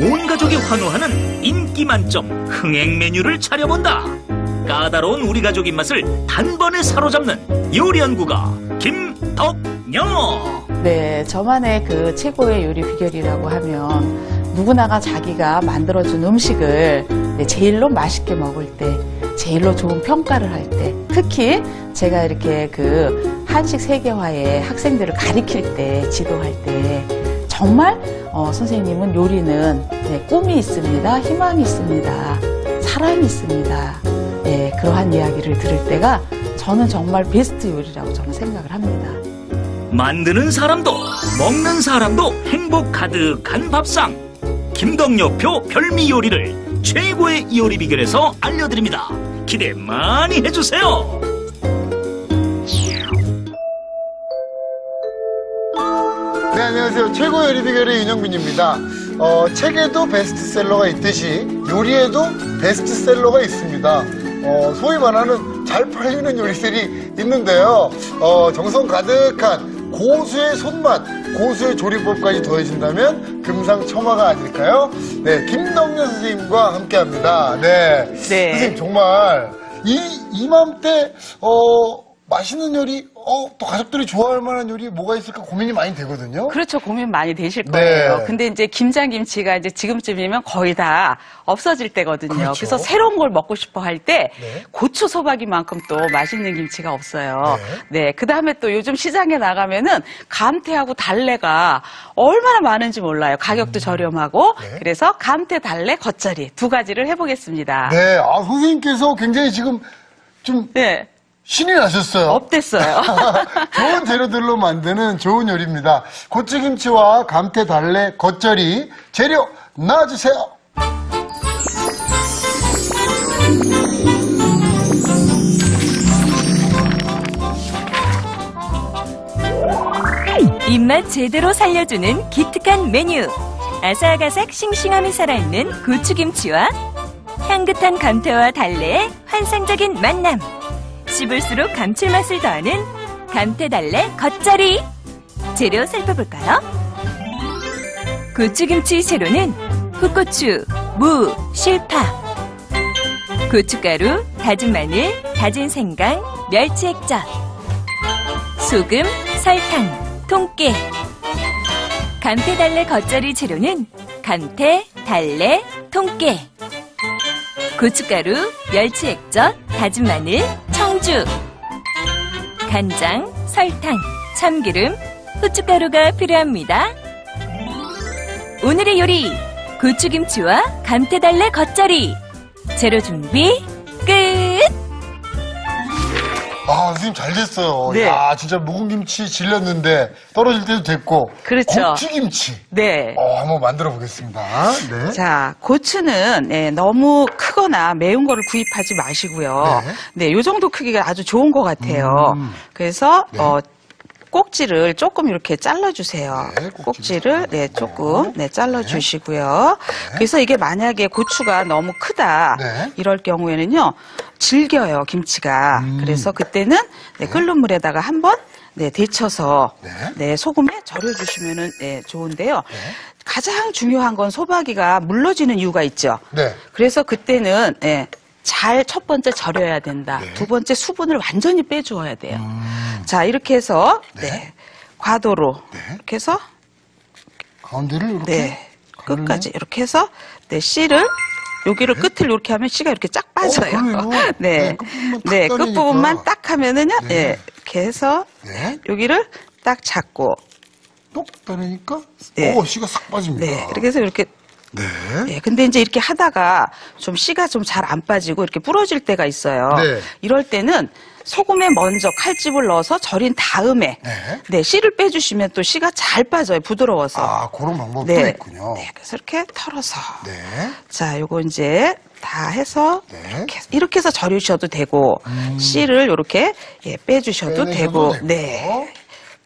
온 가족이 환호하는 인기 만점 흥행 메뉴를 차려본다. 까다로운 우리 가족 입맛을 단번에 사로잡는 요리 연구가 김덕녀. 네, 저만의 그 최고의 요리 비결이라고 하면 누구나가 자기가 만들어준 음식을 제일로 맛있게 먹을 때, 제일로 좋은 평가를 할 때, 특히 제가 이렇게 그 한식 세계화의 학생들을 가리킬 때, 지도할 때 정말 선생님은 요리는 꿈이 있습니다, 희망이 있습니다, 사랑이 있습니다. 네, 그러한 이야기를 들을 때가 저는 정말 베스트 요리라고 저는 생각을 합니다. 만드는 사람도 먹는 사람도 행복 가득한 밥상. 김덕녀표 별미 요리를 최고의 요리 비결에서 알려드립니다. 기대 많이 해주세요. 네, 안녕하세요. 최고 요리 비결의 윤영빈입니다. 책에도 베스트셀러가 있듯이 요리에도 베스트셀러가 있습니다. 소위 말하는 잘 팔리는 요리들이 있는데요. 정성 가득한 고수의 손맛, 고수의 조리법까지 더해진다면 금상첨화가 아닐까요? 네, 김덕녀 선생님과 함께합니다. 네, 네. 선생님 정말 이맘때 맛있는 요리, 또 가족들이 좋아할 만한 요리 뭐가 있을까 고민이 많이 되거든요. 그렇죠. 고민 많이 되실 거예요. 네. 근데 이제 김장김치가 이제 지금쯤이면 거의 다 없어질 때거든요. 그렇죠. 그래서 새로운 걸 먹고 싶어 할 때 네. 고추 소박이만큼 또 맛있는 김치가 없어요. 네. 그다음에 또 요즘 시장에 나가면은 감태하고 달래가 얼마나 많은지 몰라요. 가격도 저렴하고. 네. 그래서 감태, 달래, 겉절이 두 가지를 해보겠습니다. 네, 선생님께서 굉장히 지금 좀 네. 신이 나셨어요. 업됐어요. 좋은 재료들로 만드는 좋은 요리입니다. 고추김치와 감태, 달래, 겉절이 재료 넣어주세요. 입맛 제대로 살려주는 기특한 메뉴. 아삭아삭 싱싱함이 살아있는 고추김치와 향긋한 감태와 달래의 환상적인 만남. 씹을수록 감칠맛을 더하는 감태달래 겉절이. 재료 살펴볼까요? 고추김치 재료는 풋고추, 무, 실파, 고춧가루, 다진 마늘, 다진 생강, 멸치 액젓, 소금, 설탕, 통깨. 감태달래 겉절이 재료는 감태, 달래, 통깨, 고춧가루, 멸치 액젓, 다진 마늘, 청주, 간장, 설탕, 참기름, 후춧가루가 필요합니다. 오늘의 요리, 고추김치와 감태달래 겉절이. 재료 준비 끝! 선생님 잘 됐어요. 네. 야, 진짜 묵은 김치 질렸는데 떨어질 때도 됐고. 그렇죠. 고추김치. 네. 한번 만들어 보겠습니다. 네. 자, 고추는 너무 크거나 매운 거를 구입하지 마시고요. 네, 요 정도 크기가 아주 좋은 것 같아요. 그래서 꼭지를 조금 이렇게 잘라주세요. 네, 꼭지를 조금 잘라주시고요. 그래서 이게 만약에 고추가 너무 크다 이럴 경우에는요, 질겨요 김치가. 그래서 그때는 끓는 물에다가 한번 데쳐서 소금에 절여주시면은 좋은데요. 가장 중요한 건 소박이가 물러지는 이유가 있죠. 그래서 그때는 잘 첫 번째 절여야 된다. 두 번째 수분을 완전히 빼주어야 돼요. 자, 이렇게 해서 과도로 이렇게 해서 가운데를 이렇게 끝까지 이렇게 해서 씨를 여기를 끝을 이렇게 하면 씨가 이렇게 쫙 빠져요. 끝부분만 딱 하면은요. 이렇게 해서 여기를 딱 잡고 똑 따르니까 씨가 싹 빠집니다. 이렇게 해서 이렇게 근데 이제 이렇게 하다가 좀 씨가 좀 잘 안 빠지고 이렇게 부러질 때가 있어요. 이럴 때는 소금에 먼저 칼집을 넣어서 절인 다음에 씨를 빼주시면 또 씨가 잘 빠져요. 부드러워서. 그런 방법도 있군요. 그래서 이렇게 털어서. 자, 요거 이제 다 해서 이렇게 해서 절이셔도 되고 씨를 이렇게 빼주셔도 되고.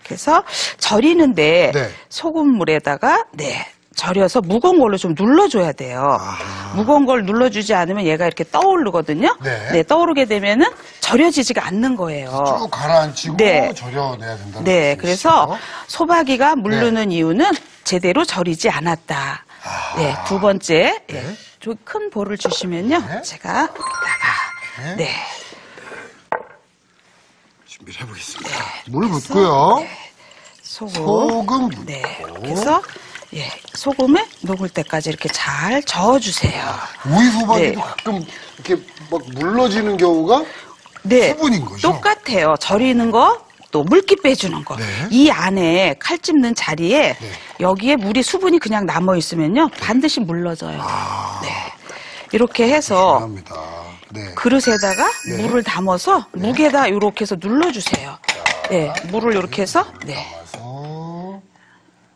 그래서 절이는데 소금물에다가 절여서 무거운 걸로 좀 눌러줘야 돼요. 무거운 걸 눌러주지 않으면 얘가 이렇게 떠오르거든요. 네. 떠오르게 되면은 절여지지가 않는 거예요. 쭉 가라앉히고 네. 절여내야 된다는 네, 말씀이시죠? 그래서 소박이가 무르는 이유는 제대로 절이지 않았다. 네, 두 번째, 좀 큰 볼을 주시면요, 제가 여기다가 네. 네. 준비를 해보겠습니다. 물 붓고요. 소금 붓고. 네, 그래서 소금에 녹을 때까지 이렇게 잘 저어주세요. 오이 소박이도 네. 가끔 이렇게 막 물러지는 경우가 네, 수분인 거죠? 똑같아요. 절이는 거, 또 물기 빼주는 거. 네. 이 안에 칼 찝는 자리에 여기에 물이 수분이 그냥 남아 있으면요, 반드시 물러져요. 네, 이렇게 해서 감사합니다. 네. 그릇에다가 물을 담아서 무게다 이렇게 해서 눌러주세요. 네, 물을 이렇게 해서 좀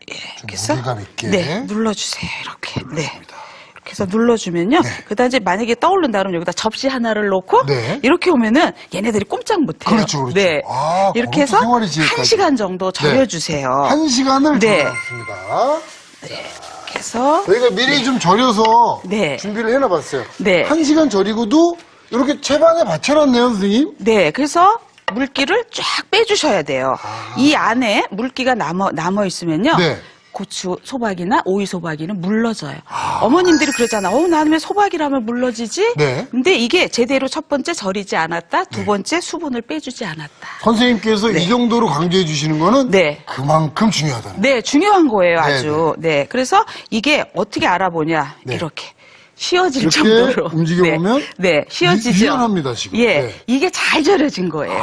이렇게 해서 무게감 있게. 눌러주세요. 이렇게 이렇게 해서 눌러주면요. 그다음 이제 만약에 떠오른다 그러면 여기다 접시 하나를 놓고 이렇게 오면은 얘네들이 꼼짝 못해요. 그렇죠. 네, 아, 이렇게 해서 그것도 생활의 지혜까지. 1시간 정도 절여주세요. 1시간을 네. 절였습니다. 이렇게 해서 저희가 미리 좀 절여서 네. 준비를 해놔봤어요. 네. 1시간 절이고도 이렇게 채반에 받쳐놨네요, 선생님. 네, 그래서 물기를 쫙 빼주셔야 돼요. 이 안에 물기가 남아 있으면요. 네. 고추 소박이나 오이 소박이는 물러져요. 어머님들이 그러잖아. 나는 왜 소박이라면 물러지지? 네. 근데 이게 제대로 첫 번째 절이지 않았다. 두 번째 수분을 빼주지 않았다. 선생님께서 이 정도로 강조해 주시는 거는 네. 그만큼 중요하다는 네, 중요한 거예요, 아주. 네, 그래서 이게 어떻게 알아보냐? 네. 이렇게. 휘어질 이렇게 정도로. 움직여보면 네, 휘어지죠. 유연합니다, 지금. 예, 네. 이게 잘 절여진 거예요.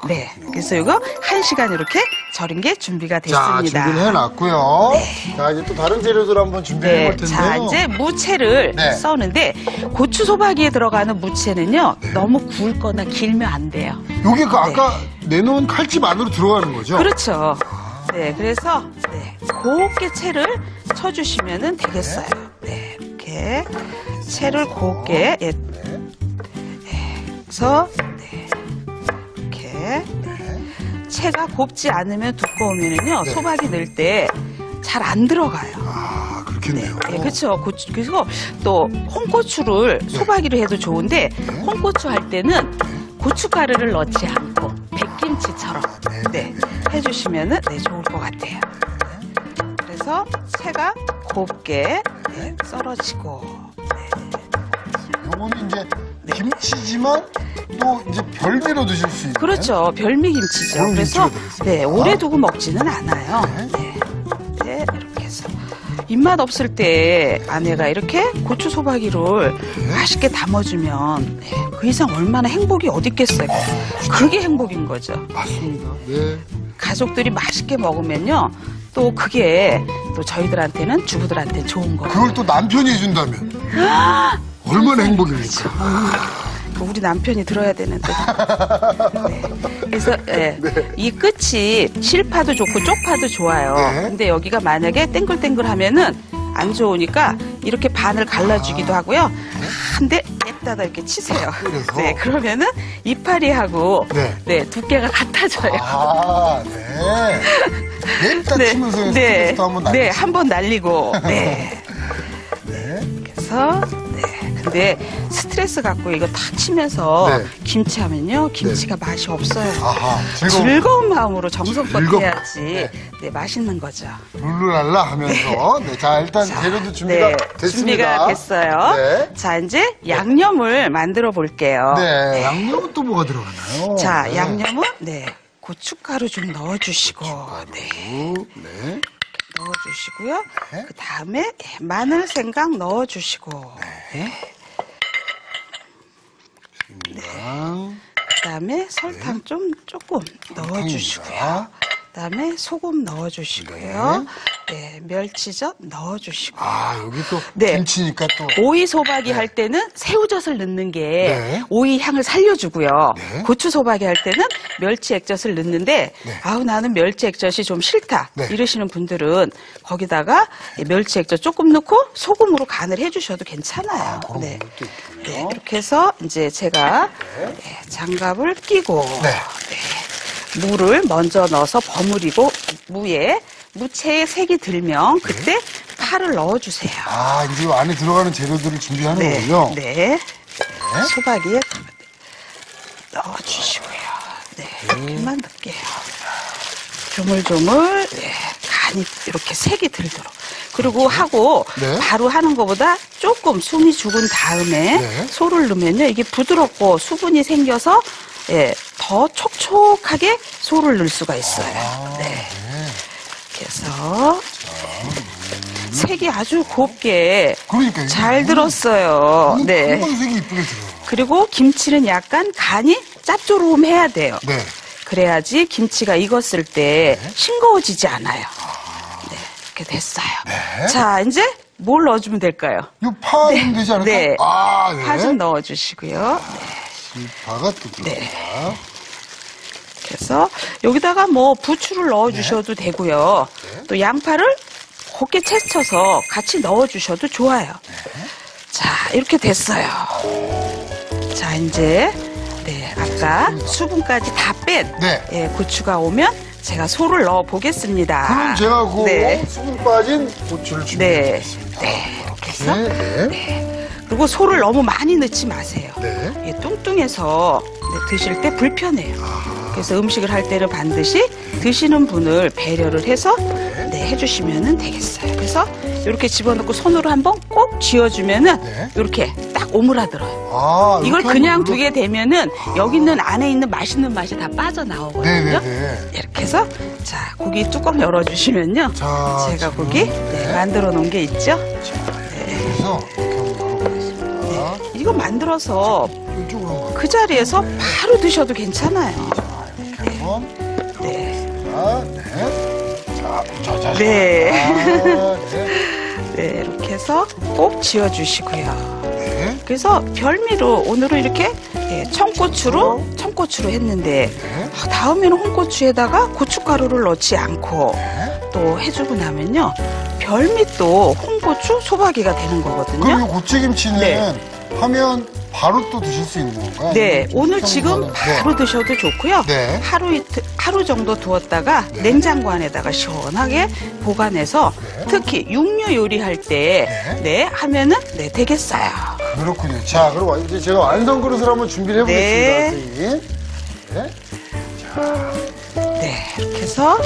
그렇군요. 네, 그래서 이거 1시간 이렇게 절인 게 준비가 자, 됐습니다. 준비를 해놨고요. 자, 이제 또 다른 재료들 한번 준비해 네, 볼 텐데요. 자, 이제 무채를 네. 써는데 고추 소박이에 들어가는 무채는요, 너무 굵거나 길면 안 돼요. 요게 그 아까 내놓은 칼집 안으로 들어가는 거죠? 그렇죠. 네, 그래서 곱게 채를 쳐주시면 되겠어요. 네, 이렇게 채를 곱게 그래서 이렇게 채가 곱지 않으면 두꺼우면은요 소박이 넣을 때 잘 안 들어가요. 아, 그렇겠네요. 네, 그렇죠. 그래서 또 홍고추를 소박이로 해도 좋은데 홍고추 할 때는 고춧가루를 넣지 않고 백김치처럼 해주시면은 좋을 것 같아요. 그래서 채가 곱게 썰어지고. 요거는 이제 김치지만 또 이제 별미로 드실 수 있는. 그렇죠. 별미김치죠. 그런 그래서 김치가 되겠습니다. 오래 두고 먹지는 않아요. 네, 이렇게 해서 입맛 없을 때 아내가 이렇게 고추 소박이를 맛있게 담아주면 그 이상 얼마나 행복이 어디 있겠어요. 그게 행복인 거죠. 맞습니다. 네. 가족들이 맛있게 먹으면요. 또 그게 또 저희들한테는 주부들한테는 좋은 거예요. 그걸 또 남편이 해준다면 얼마나 행복입니까? 우리 남편이 들어야 되는데. 네. 그래서 이 끝이 실파도 좋고 쪽파도 좋아요. 네. 근데 여기가 만약에 땡글땡글하면은 안 좋으니까 이렇게 반을 갈라주기도 하고요. 한 대 냅다가 이렇게 치세요. 그래서? 네, 그러면은 이파리하고 두께가 같아져요. 아, 네. 냅다 치면서 스트레스도 한번 날리고. 네, 한번 날리고. 네. 그래서 근데 스트레스 갖고 이거 탁 치면서 김치 하면요. 김치가 맛이 없어요. 아하, 즐거운 마음으로 정성껏 즐겁- 해야지 맛있는 거죠. 룰루랄라 하면서. 네, 자, 일단 재료도 준비가 됐습니다. 준비가 됐어요. 네. 자, 이제 양념을 만들어 볼게요. 네, 양념은 또 뭐가 들어가나요? 자, 네. 양념은 고춧가루 좀 넣어주시고, 넣어주시고요. 그 다음에 마늘, 생강 넣어주시고, 그 다음에 설탕 조금 넣어주시고요. 그 다음에 소금 넣어주시고요. 멸치젓 넣어주시고. 아, 여기 또 네. 김치니까 또. 오이 소박이 할 때는 새우젓을 넣는 게 오이 향을 살려주고요. 고추 소박이 할 때는 멸치 액젓을 넣는데 아우 나는 멸치 액젓이 좀 싫다 이러시는 분들은 거기다가 멸치 액젓 조금 넣고 소금으로 간을 해주셔도 괜찮아요. 이렇게 해서 이제 제가 장갑을 끼고 물을 먼저 넣어서 버무리고 무채에 색이 들면 그때 파를 넣어주세요. 아, 이제 이 안에 들어가는 재료들을 준비하는 네, 거군요. 네. 소박이에 넣어주시고요. 네, 이렇게만 넣을게요. 조물조물, 네, 간이 이렇게 색이 들도록. 그리고 하고 네. 바로 하는 것보다 조금 숨이 죽은 다음에 네. 소를 넣으면요, 이게 부드럽고 수분이 생겨서 예, 더 촉촉하게 소를 넣을 수가 있어요. 네. 그래서 색이 아주 곱게 그러니까요. 잘 들었어요. 네. 금방 색이 이쁘게 들어요. 그리고 김치는 약간 간이 짭조름해야 돼요. 네. 그래야지 김치가 익었을 때 싱거워지지 않아요. 네, 이렇게 됐어요. 네. 자, 이제 뭘 넣어주면 될까요? 이파 좀 되지 않을까? 네. 아, 네. 파 좀 넣어주시고요. 이파가 또 들어갑니다. 네. 그래서 여기다가 뭐 부추를 넣어주셔도 되고요. 또 양파를 곱게 채쳐서 같이 넣어주셔도 좋아요. 자, 이렇게 됐어요. 자, 이제 네, 아까 수분까지 다 뺀 네. 예, 고추가 오면 제가 소를 넣어 보겠습니다. 그럼 제가 그 네. 수분 빠진 고추를 준비해 네. 보겠습니다. 네, 이렇게 해서 네. 그리고 소를 너무 많이 넣지 마세요. 네. 예, 뚱뚱해서 네, 드실 때 불편해요. 그래서 음식을 할 때는 반드시 드시는 분을 배려를 해서 네, 해주시면 되겠어요. 그래서 이렇게 집어넣고 손으로 한번 꼭 쥐어주면은 네. 이렇게 딱 오므라들어요. 아, 이걸 이렇게 그냥 하면 두게 되면은 여기 있는 안에 있는 맛있는 맛이 다 빠져나오거든요. 네네네. 이렇게 해서 자, 고기 뚜껑 열어주시면요. 자, 제가 지금, 고기 네. 만들어 놓은 게 있죠. 그래서 이렇게 한번 열어보겠습니다. 이거 만들어서 이쪽으로 한번 그 자리에서 바로 드셔도 괜찮아요. 이렇게 한번 네. 자. 네. 아, 네. 네, 이렇게 해서 꼭 지어주시고요. 네. 그래서 별미로 오늘은 이렇게 예, 청고추로 했는데 네. 다음에는 홍고추에다가 고춧가루를 넣지 않고 네. 또 해주고 나면요. 별미 또 홍고추 소박이가 되는 거거든요. 그럼 이 고추김치는 네. 하면 바로 또 드실 수 있는 건가요? 네, 아니면 좀 오늘 숙성을 지금 하는- 바로 드셔도 좋고요. 네. 하루 정도 두었다가 냉장고 안에다가 시원하게 보관해서 특히 육류 요리할 때 하면은 되겠어요. 그렇군요. 자, 그럼 이제 제가 완성 그릇을 한번 준비를 해보겠습니다, 선생님. 네. 네, 이렇게 해서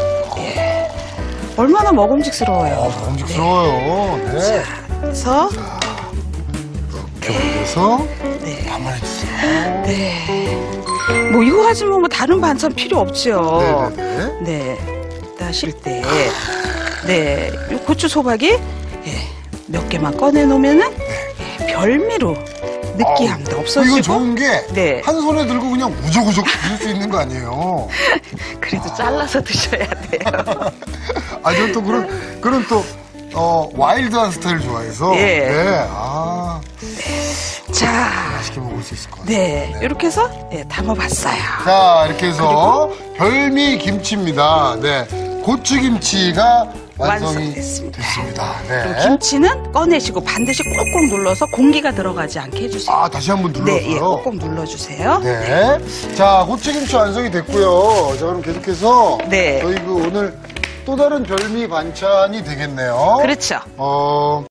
얼마나 먹음직스러워요. 먹음직스러워요. 네. 그래서 이렇게 올려서 네. 담아내주세요. 네. 뭐 이거 하시면 뭐 다른 반찬 필요 없죠. 네네네. 네. 하실 때, 네, 요 고추 소박이 몇 개만 꺼내 놓으면은 별미로 느끼함도 없어지고. 이거 좋은 게 한 네. 손에 들고 그냥 우적우적 드실 수 있는 거 아니에요. 그래도 잘라서 드셔야 돼요. 아, 저는 또 그런 또 와일드한 스타일 좋아해서. 예. 네. 자, 맛있게 먹을 수 있을 것 같아요. 네, 이렇게 해서 담아봤어요. 자, 이렇게 해서 별미 김치입니다. 네. 고추김치가 완성이 완성됐습니다. 됐습니다. 그리고 네. 김치는 꺼내시고 반드시 꼭꼭 눌러서 공기가 들어가지 않게 해주세요. 아, 다시 한번 눌러서요. 네, 꼭꼭 눌러주세요. 네. 자, 고추김치 완성이 됐고요. 자, 그럼 계속해서 네. 저희 오늘 또 다른 별미 반찬이 되겠네요. 그렇죠.